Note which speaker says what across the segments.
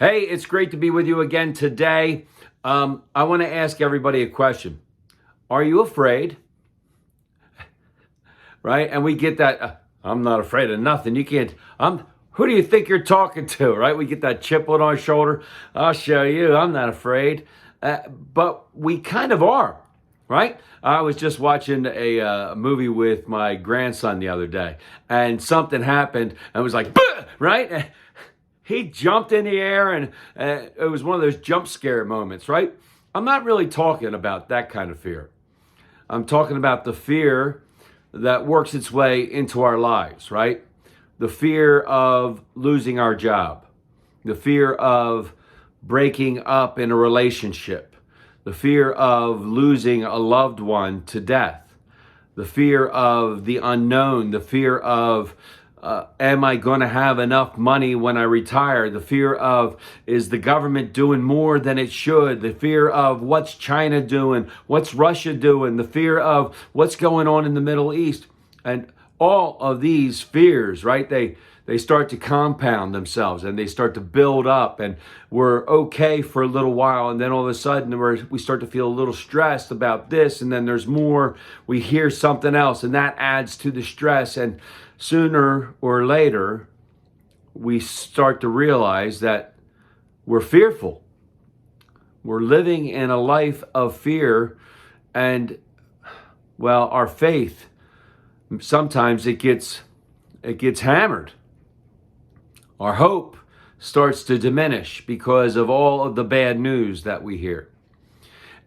Speaker 1: Hey, it's great to be with you again today. I want to ask everybody a question. Are you afraid? Right? And we get that, I'm not afraid of nothing. You can't, who do you think you're talking to? Right? We get that chip on our shoulder. I'll show you, I'm not afraid. But we kind of are, right? I was just watching a movie with my grandson the other day, and something happened, and it was like, "Bah!" Right? He jumped in the air, and it was one of those jump scare moments, right? I'm not really talking about that kind of fear. I'm talking about the fear that works its way into our lives, right? The fear of losing our job, the fear of breaking up in a relationship, the fear of losing a loved one to death, the fear of the unknown, the fear of am I going to have enough money when I retire? The fear of, is the government doing more than it should? The fear of, what's China doing? What's Russia doing? The fear of what's going on in the Middle East. And all of these fears, right? They start to compound themselves, and they start to build up, and we're okay for a little while, and then all of a sudden we start to feel a little stressed about this, and then there's more. We hear something else, and that adds to the stress, and sooner or later we start to realize that we're fearful. We're living in a life of fear, and well, our faith, sometimes it gets hammered. Our hope starts to diminish because of all of the bad news that we hear.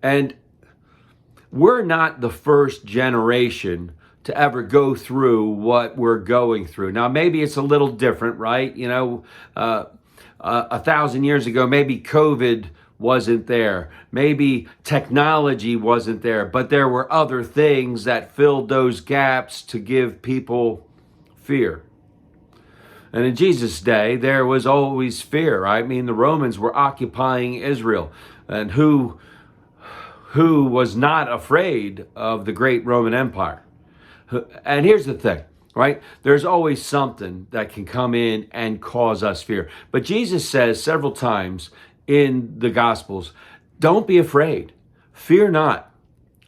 Speaker 1: And we're not the first generation to ever go through what we're going through. Now, maybe it's a little different, right? 1,000 years ago, maybe COVID wasn't there. Maybe technology wasn't there, but there were other things that filled those gaps to give people fear. And in Jesus' day, there was always fear, right? I mean, the Romans were occupying Israel, and who was not afraid of the great Roman Empire? And here's the thing, right? There's always something that can come in and cause us fear. But Jesus says several times in the Gospels, don't be afraid, fear not.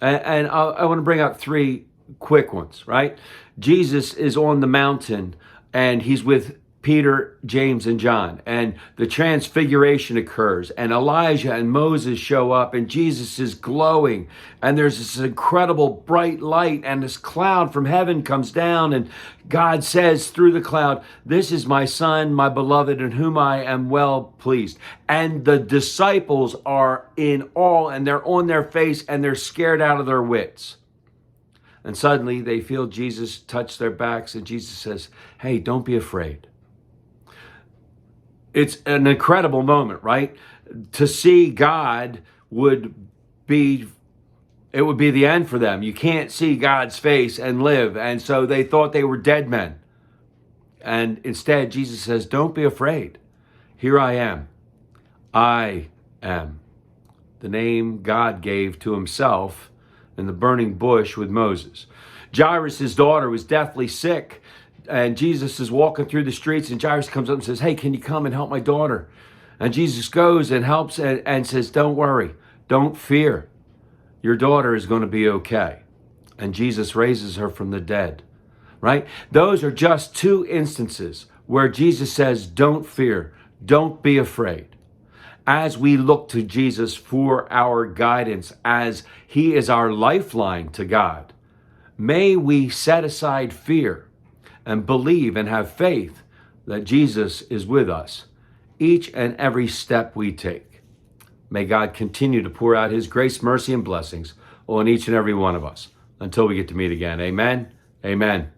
Speaker 1: And I want to bring out three quick ones, right? Jesus is on the mountain, and he's with Peter, James, and John, and the transfiguration occurs, and Elijah and Moses show up, and Jesus is glowing, and there's this incredible bright light, and this cloud from heaven comes down, and God says through the cloud, "This is my son, my beloved, in whom I am well pleased." And the disciples are in awe, and they're on their face, and they're scared out of their wits. And suddenly they feel Jesus touch their backs, and Jesus says, "Hey, don't be afraid." It's an incredible moment, right? To see God would be the end for them. You can't see God's face and live. And so they thought they were dead men. And instead, Jesus says, don't be afraid. Here I am. I am. The name God gave to himself in the burning bush with Moses. Jairus' daughter was deathly sick, and Jesus is walking through the streets, and Jairus comes up and says, "Hey, can you come and help my daughter?" And Jesus goes and helps and says, "Don't worry, don't fear. Your daughter is going to be okay." And Jesus raises her from the dead, right? Those are just two instances where Jesus says, don't fear, don't be afraid. As we look to Jesus for our guidance, as he is our lifeline to God, may we set aside fear and believe and have faith that Jesus is with us each and every step we take. May God continue to pour out his grace, mercy, and blessings on each and every one of us until we get to meet again. Amen. Amen.